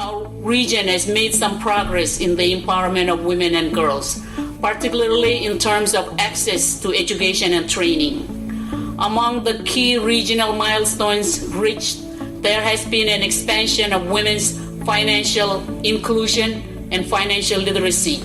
Our region has made some progress in the empowerment of women and girls, particularly in terms of access to education and training. Among the key regional milestones reached, there has been an expansion of women's financial inclusion and financial literacy,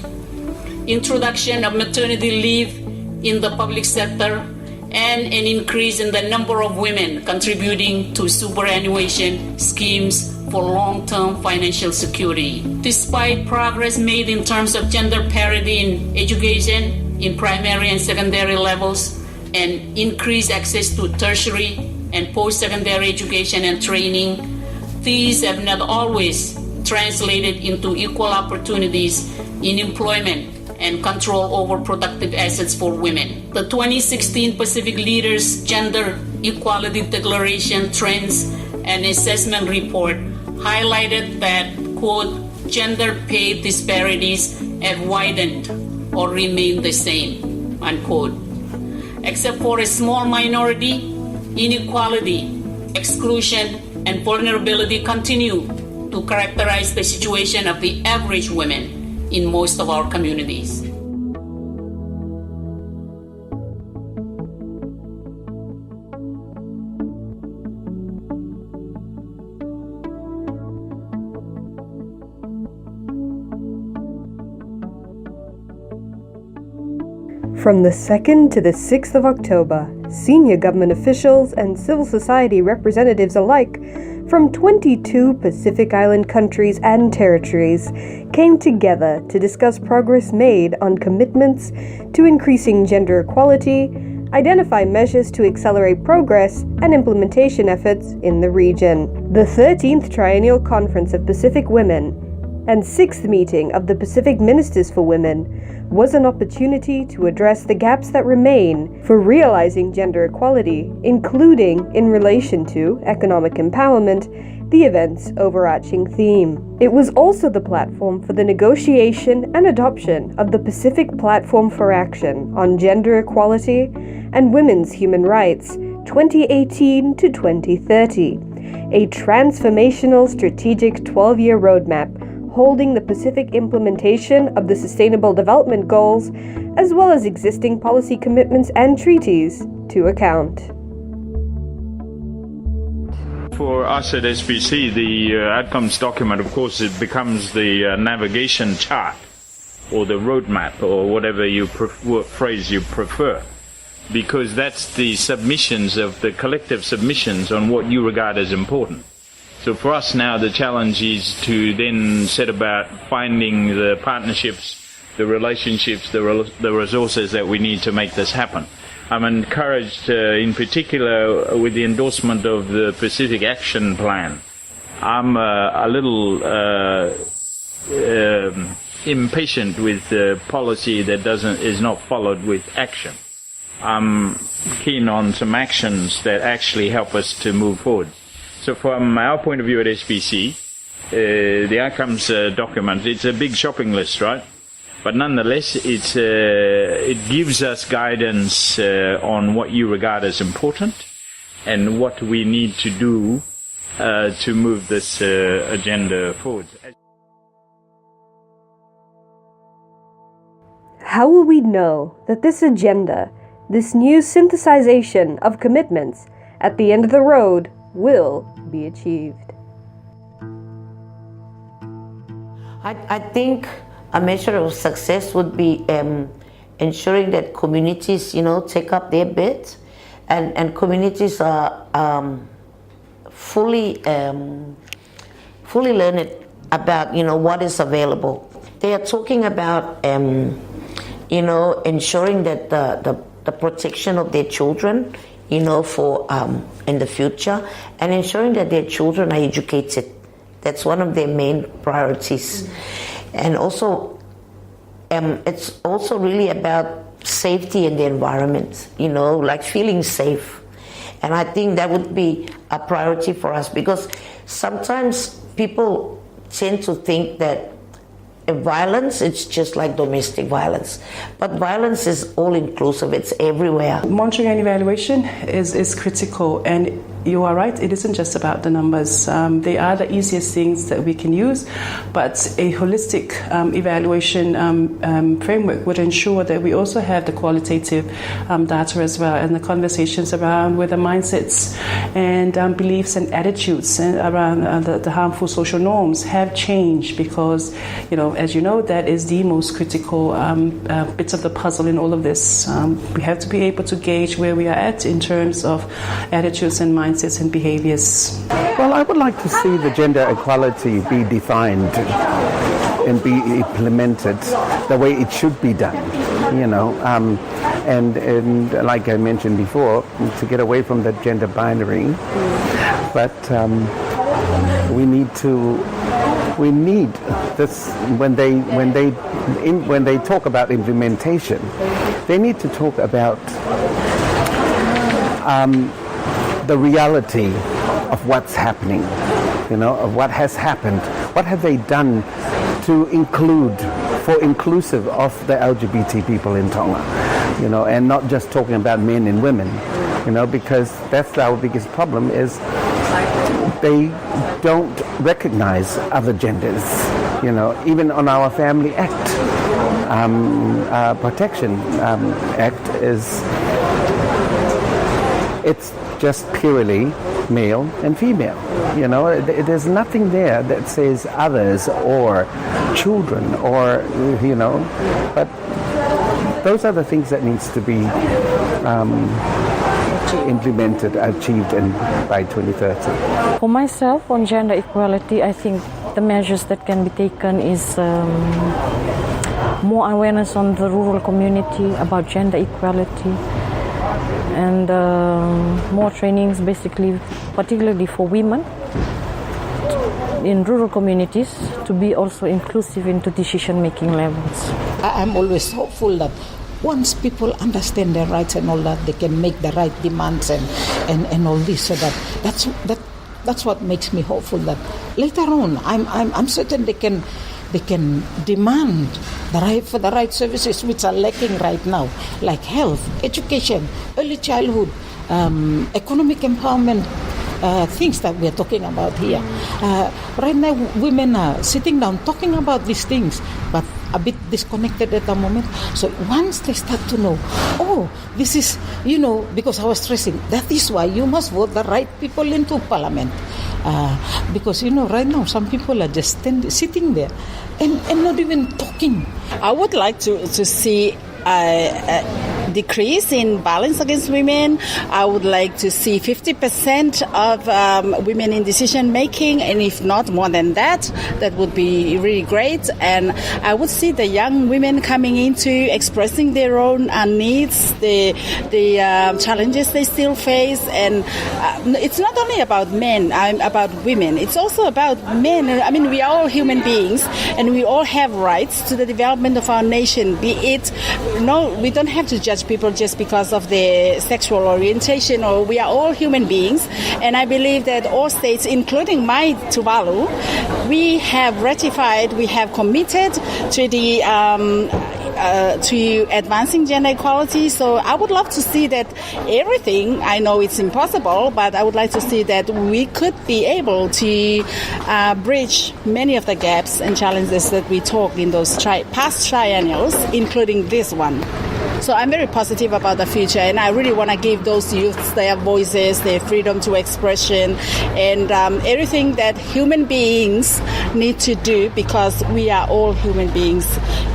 introduction of maternity leave in the public sector, and an increase in the number of women contributing to superannuation schemes for long-term financial security. Despite progress made in terms of gender parity in education, in primary and secondary levels, and increased access to tertiary and post-secondary education and training, these have not always translated into equal opportunities in employment and control over productive assets for women. The 2016 Pacific Leaders Gender Equality Declaration Trends and Assessment Report highlighted that, quote, gender pay disparities have widened or remained the same, unquote. Except for a small minority, inequality, exclusion, and vulnerability continue to characterize the situation of the average woman in most of our communities. From the 2nd to the 6th of October, senior government officials and civil society representatives alike from 22 Pacific Island countries and territories came together to discuss progress made on commitments to increasing gender equality, identify measures to accelerate progress, and implementation efforts in the region. The 13th Triennial Conference of Pacific Women and 6th meeting of the Pacific Ministers for Women was an opportunity to address the gaps that remain for realizing gender equality, including in relation to economic empowerment, the event's overarching theme. It was also the platform for the negotiation and adoption of the Pacific Platform for Action on Gender Equality and Women's Human Rights 2018 to 2030, a transformational strategic 12-year roadmap holding the Pacific implementation of the Sustainable Development Goals, as well as existing policy commitments and treaties, to account. For us at SPC, the outcomes document, of course, it becomes the navigation chart, or the roadmap, or whatever phrase you prefer, because that's the submissions of the collective submissions on what you regard as important. So for us now, the challenge is to then set about finding the partnerships, the relationships, the resources that we need to make this happen. I'm encouraged in particular with the endorsement of the Pacific Action Plan. I'm a little impatient with the policy that is not followed with action. I'm keen on some actions that actually help us to move forward. So from our point of view at SPC, the outcomes document, it's a big shopping list, right? But nonetheless, it gives us guidance on what you regard as important and what we need to do to move this agenda forward. How will we know that this agenda, this new synthesization of commitments at the end of the road, will be achieved? I think a measure of success would be ensuring that communities, take up their bit, and communities are fully learned about, what is available. They are talking about, ensuring that the protection of their children, for in the future, and ensuring that their children are educated. That's one of their main priorities. And also, it's also really about safety in the environment, like feeling safe. And I think that would be a priority for us, because sometimes people tend to think that violence, it's just like domestic violence. But violence is all inclusive, it's everywhere. Monitoring and evaluation is critical, and you are right, it isn't just about the numbers. They are the easiest things that we can use, but a holistic evaluation framework would ensure that we also have the qualitative data as well, and the conversations around whether mindsets and beliefs and attitudes around the harmful social norms have changed, because, as you know, that is the most critical bits of the puzzle in all of this. We have to be able to gauge where we are at in terms of attitudes and mindsets and behaviors. Well, I would like to see the gender equality be defined and be implemented the way it should be done, and like I mentioned before, to get away from the gender binary. But we need this when they talk about implementation. They need to talk about the reality of what's happening, of what has happened. What have they done to inclusive of the LGBT people in Tonga, and not just talking about men and women, because that's our biggest problem is they don't recognize other genders, even on our Family Act. Protection Act it's just purely male and female. There's nothing there that says others or children or, but those are the things that needs to be implemented, achieved by 2030. For myself, on gender equality, I think the measures that can be taken is more awareness on the rural community about gender equality, and more trainings, basically, particularly for women in rural communities, to be also inclusive into decision-making levels. I'm always hopeful that once people understand their rights and all that, they can make the right demands and all this. So that's what makes me hopeful that later on, I'm certain they can demand the right for the right services which are lacking right now, like health, education, early childhood, economic empowerment, things that we are talking about here. Right now, women are sitting down talking about these things, but a bit disconnected at the moment. So once they start to know, this is, because I was stressing, that is why you must vote the right people into parliament. Because, right now, some people are just sitting there and not even talking. I would like to see a decrease in violence against women. I would like to see 50% of women in decision making, and if not more than that, that would be really great. And I would see the young women coming into expressing their own needs, the challenges they still face. And it's not only about men, about women. It's also about men. I mean, we are all human beings, and we all have rights to the development of our nation, be it we don't have to judge people just because of their sexual orientation, or we are all human beings. And I believe that all states, including my Tuvalu, we have ratified, we have committed to the to advancing gender equality. So I would love to see that everything, I know it's impossible, but I would like to see that we could be able to bridge many of the gaps and challenges that we talk in those past triennials, including this one. So I'm very positive about the future, and I really want to give those youths their voices, their freedom to expression, and everything that human beings need to do, because we are all human beings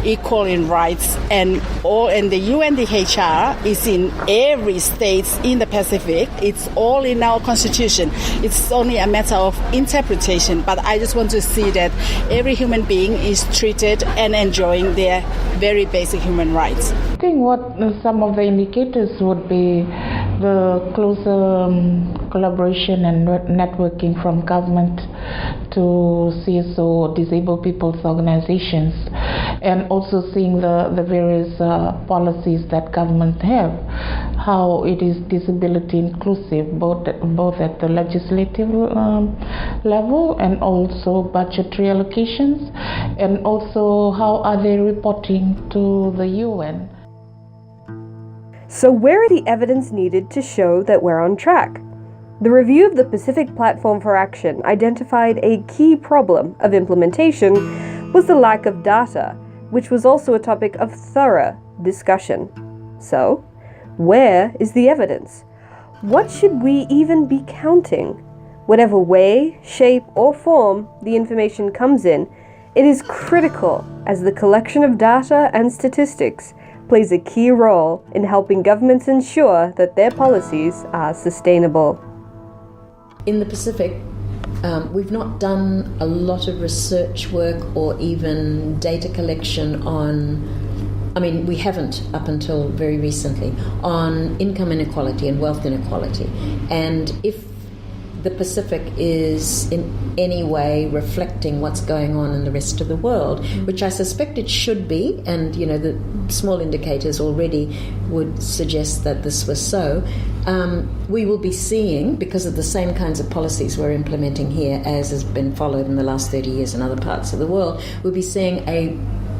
equal in rights, and the UNDHR is in every state in the Pacific. It's all in our constitution. It's only a matter of interpretation, but I just want to see that every human being is treated and enjoying their very basic human rights. I think what some of the indicators would be the closer collaboration and networking from government to CSO, disabled people's organizations, and also seeing the various policies that government have, how it is disability inclusive, both at the legislative level and also budgetary allocations, and also how are they reporting to the UN. So where are the evidence needed to show that we're on track? The review of the Pacific Platform for Action identified a key problem of implementation was the lack of data, which was also a topic of thorough discussion. So, where is the evidence? What should we even be counting? Whatever way, shape, or form the information comes in, it is critical as the collection of data and statistics plays a key role in helping governments ensure that their policies are sustainable. In the Pacific, we've not done a lot of research work or even data collection we haven't up until very recently, on income inequality and wealth inequality. And if the Pacific is in any way reflecting what's going on in the rest of the world, which I suspect it should be, and the small indicators already would suggest that this was so, we will be seeing, because of the same kinds of policies we're implementing here as has been followed in the last 30 years in other parts of the world, we'll be seeing a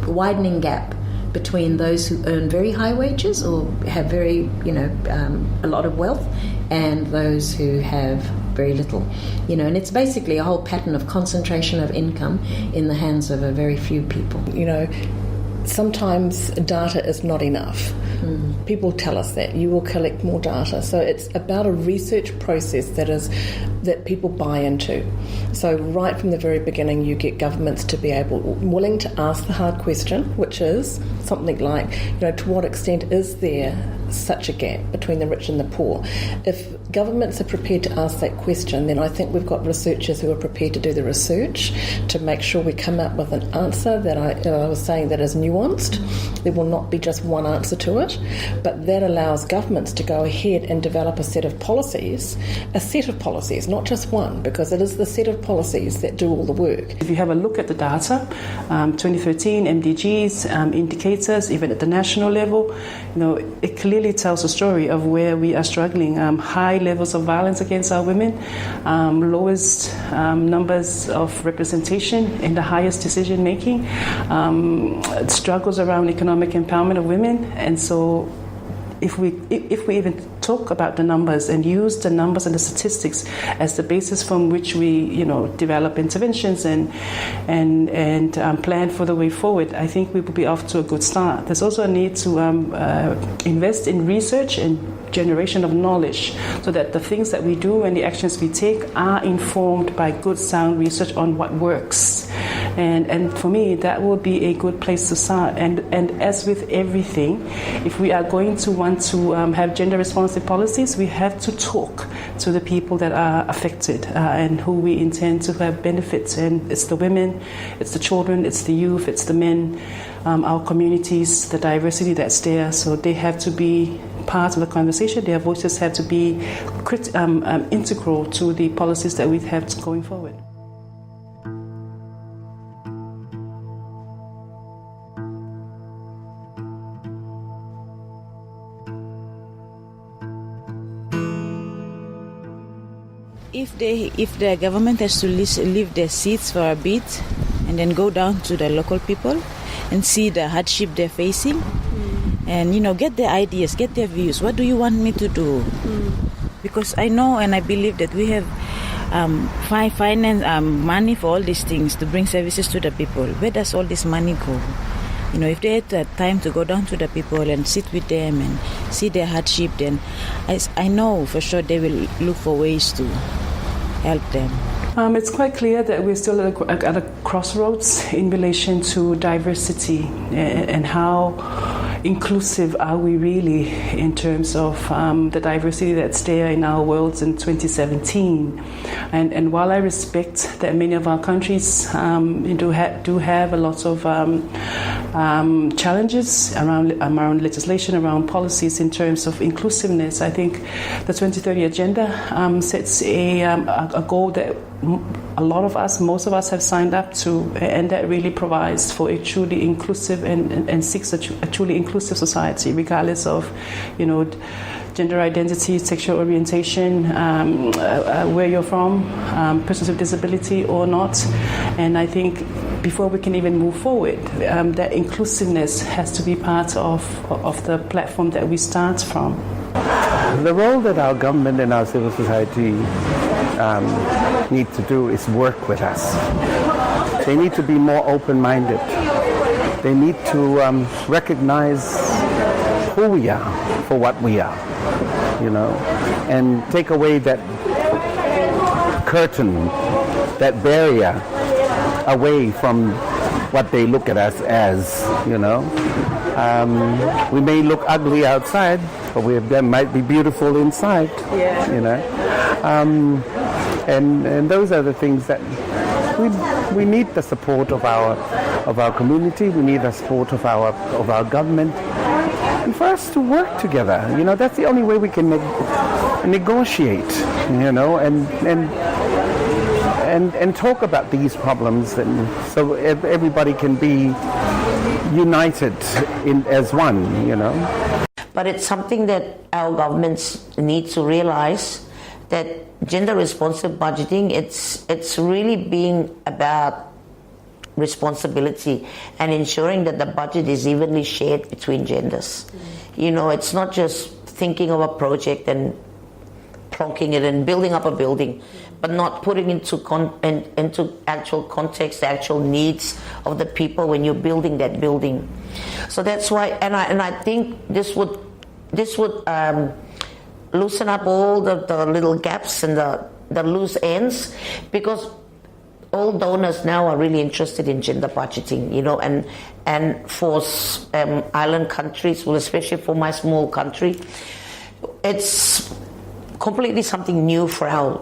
widening gap between those who earn very high wages or have very, a lot of wealth, and those who have very little. And it's basically a whole pattern of concentration of income in the hands of a very few people. Sometimes data is not enough. People tell us that you will collect more data. So it's about a research process that people buy into. So right from the very beginning, you get governments to be willing to ask the hard question, which is something like, to what extent is there such a gap between the rich and the poor? If governments are prepared to ask that question, then I think we've got researchers who are prepared to do the research to make sure we come up with an answer that I was saying that is nuanced. There will not be just one answer to it, but that allows governments to go ahead and develop a set of policies, not just one, because it is the set of policies that do all the work. If you have a look at the data, 2013 MDGs, indicators, even at the national level, it clearly tells a story of where we are struggling. High levels of violence against our women, lowest numbers of representation in the highest decision making, struggles around economic empowerment of women. And so if we even talk about the numbers and use the numbers and the statistics as the basis from which we develop interventions and plan for the way forward, I think we will be off to a good start. There's also a need to invest in research and generation of knowledge so that the things that we do and the actions we take are informed by good sound research on what works. And for me, that will be a good place to start. And as with everything, if we are going to want to have gender responsive policies, we have to talk to the people that are affected and who we intend to have benefits. And it's the women, it's the children, it's the youth, it's the men, our communities, the diversity that's there. So they have to be part of the conversation. Their voices have to be integral to the policies that we have going forward. If the government has to leave their seats for a bit and then go down to the local people and see the hardship they're facing, and get their ideas, get their views. What do you want me to do? Because I know and I believe that we have finance money for all these things to bring services to the people. Where does all this money go? If they had the time to go down to the people and sit with them and see their hardship, then I know for sure they will look for ways to help them. It's quite clear that we're still at a crossroads in relation to diversity and how inclusive are we really in terms of the diversity that's there in our worlds in 2017. And while I respect that many of our countries do have a lot of challenges around legislation, around policies in terms of inclusiveness, I think the 2030 Agenda sets a goal that most of us have signed up to, and that really provides for a truly inclusive and seeks a truly inclusive society, regardless of, gender identity, sexual orientation, where you're from, persons with disability or not. And I think before we can even move forward, that inclusiveness has to be part of the platform that we start from. the role that our government and our civil society need to do is work with us. They need to be more open-minded. They need to recognize who we are for what we are, and take away that curtain, that barrier away from what they look at us as, we may look ugly outside, but we might be beautiful inside, and those are the things that we need the support of our community. We need the support of our government, and for us to work together. That's the only way we can negotiate. And talk about these problems, and so everybody can be united as one. But it's something that our governments need to realize, that gender responsive budgeting, it's really being about responsibility and ensuring that the budget is evenly shared between genders. It's not just thinking of a project and plonking it and building up a building, but not putting into actual context, the actual needs of the people when you're building that building. So that's why, and I think this would loosen up all the little gaps and the loose ends, because all donors now are really interested in gender budgeting, and for island countries, well, especially for my small country, it's completely something new for our,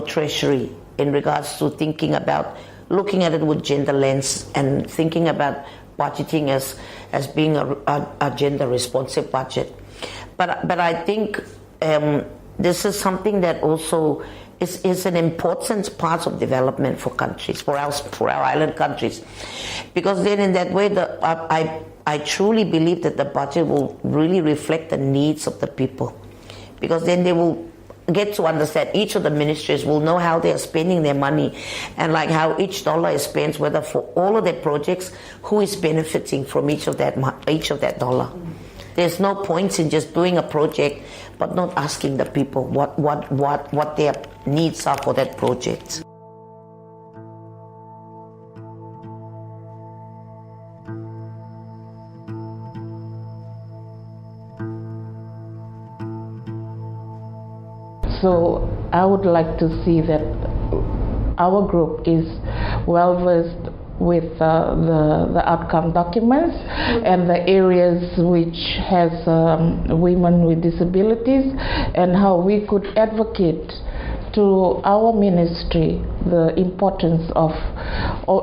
treasury in regards to thinking about looking at it with gender lens and thinking about budgeting as being a gender responsive budget. But I think this is something that also is an important part of development for countries, for our island countries, because then in that way, I truly believe that the budget will really reflect the needs of the people, because then they will get to understand, each of the ministries will know how they are spending their money, and like how each dollar is spent, whether for all of their projects, who is benefiting from each of that dollar. There's no point in just doing a project but not asking the people what their needs are for that project. So I would like to see that our group is well versed with the outcome documents and the areas which has women with disabilities, and how we could advocate to our ministry the importance of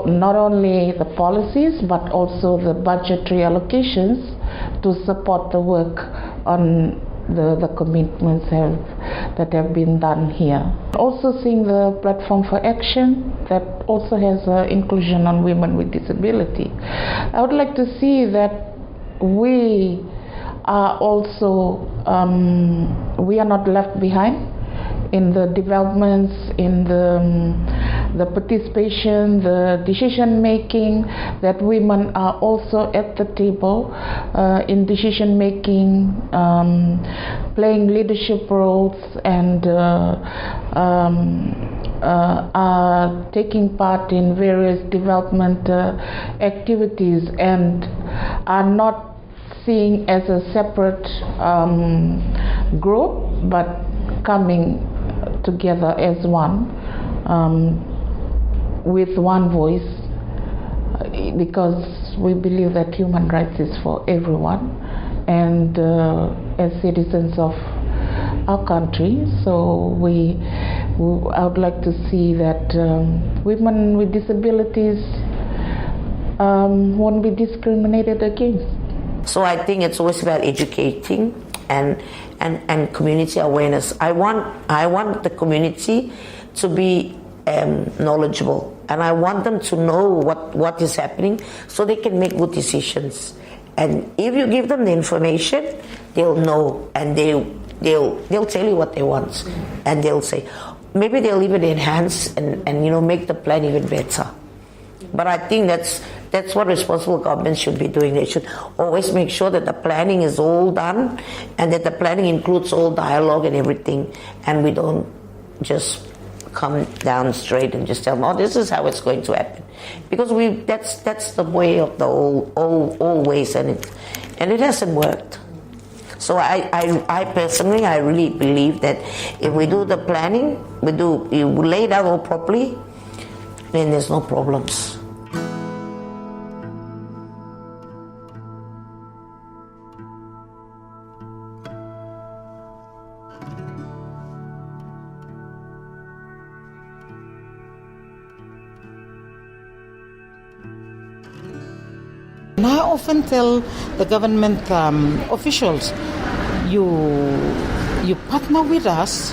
not only the policies but also the budgetary allocations to support the work on the commitments that have been done here. Also seeing the platform for action that also has inclusion on women with disability. I would like to see that we are also, we are not left behind in the developments, in the participation, the decision making, that women are also at the table in decision making, playing leadership roles, and are taking part in various development activities, and are not seen as a separate group but coming together as one, with one voice, because we believe that human rights is for everyone, and as citizens of our country, so I would like to see that women with disabilities won't be discriminated against. So I think it's always about educating and community awareness. I want the community to be knowledgeable, and I want them to know what is happening so they can make good decisions. And if you give them the information, they'll know, and they'll tell you what they want, and they'll say, maybe they'll even enhance and make the plan even better. But I think That's what responsible governments should be doing. They should always make sure that the planning is all done and that the planning includes all dialogue and everything, and we don't just come down straight and just tell them, oh, this is how it's going to happen. Because that's the way of the old ways, and it hasn't worked. So I personally, I really believe that if we do the planning, we lay it out all properly, then there's no problems. And I often tell the government officials, you partner with us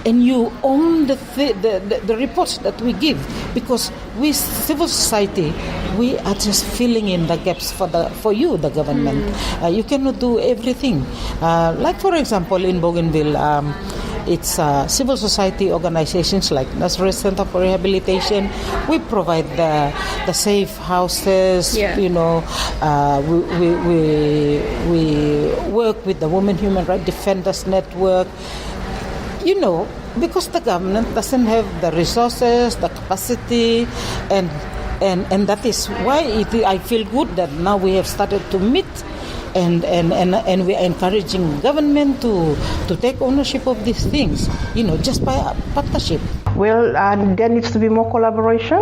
and you own the reports that we give, because we, civil society, we are just filling in the gaps for you, the government. You cannot do everything. Like for example, in Bougainville, it's civil society organizations like Nazareth Center for Rehabilitation. We provide the safe houses. You know, we work with the Women Human Rights Defenders Network. You know, because the government doesn't have the resources, the capacity, and that is why I feel good that now we have started to meet. And we are encouraging government to take ownership of these things, you know, just by a partnership. Well, there needs to be more collaboration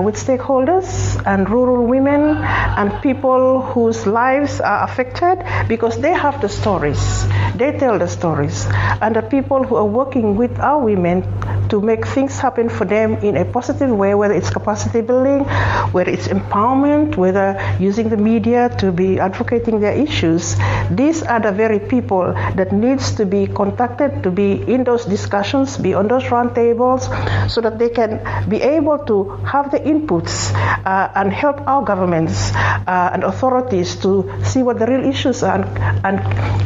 with stakeholders and rural women and people whose lives are affected, because they have the stories. They tell the stories. And the people who are working with our women to make things happen for them in a positive way, whether it's capacity building, whether it's empowerment, whether using the media to be advocating their issues. These are the very people that needs to be contacted to be in those discussions, be on those round tables, so that they can be able to have the inputs and help our governments and authorities to see what the real issues are and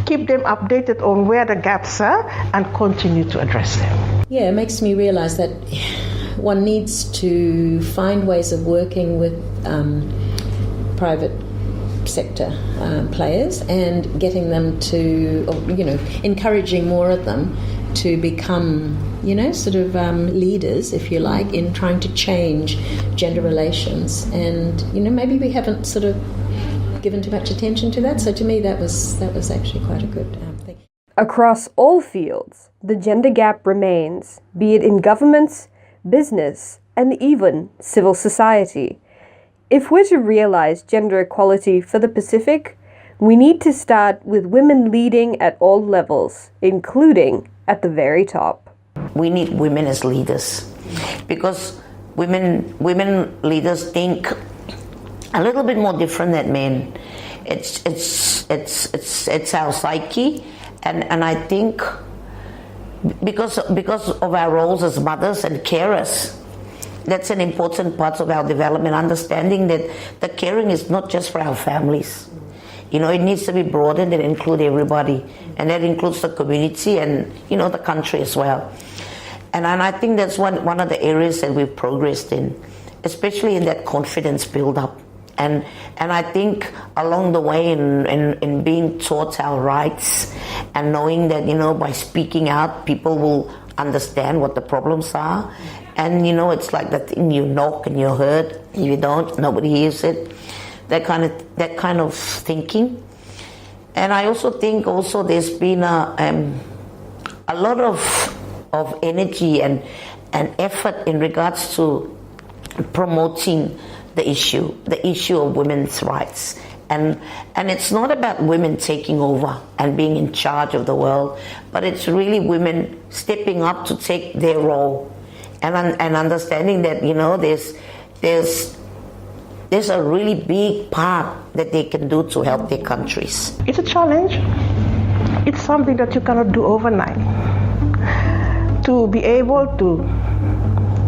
keep them updated on where the gaps are and continue to address them. Yeah, it makes me realize that one needs to find ways of working with private sector players and getting them to, or, you know, encouraging more of them to become, you know, sort of leaders, if you like, in trying to change gender relations. And, you know, maybe we haven't sort of given too much attention to that. So to me, that was actually quite a good thing. Across all fields, the gender gap remains, be it in governments, business, and even civil society. If we're to realize gender equality for the Pacific, we need to start with women leading at all levels, including at the very top. We need women as leaders, because women leaders think a little bit more different than men. It's our psyche. And I think because of our roles as mothers and carers, that's an important part of our development, understanding that the caring is not just for our families. You know, it needs to be broadened and include everybody. And that includes the community and, you know, the country as well. And I think that's one of the areas that we've progressed in, especially in that confidence build-up. And I think along the way in being taught our rights and knowing that, you know, by speaking out, people will understand what the problems are. And, you know, it's like the thing, you knock and you're heard. If you don't, nobody hears it. That kind of thinking. And I also think there's been a lot of energy and effort in regards to promoting the issue of women's rights. And it's not about women taking over and being in charge of the world, but it's really women stepping up to take their role and understanding that, you know, there's a really big part that they can do to help their countries. It's a challenge. It's something that you cannot do overnight. To be able to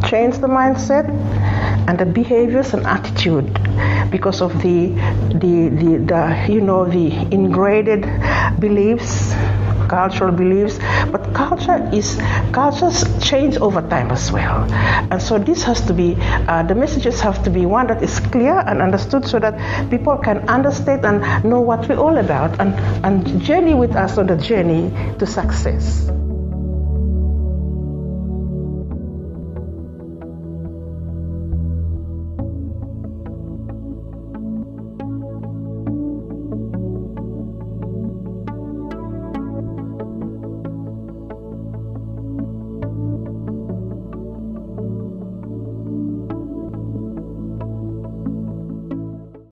change the mindset and the behaviors and attitude because of the ingrained beliefs cultural beliefs, but cultures change over time as well. And so this has to be, the messages have to be one that is clear and understood so that people can understand and know what we're all about and journey with us on the journey to success.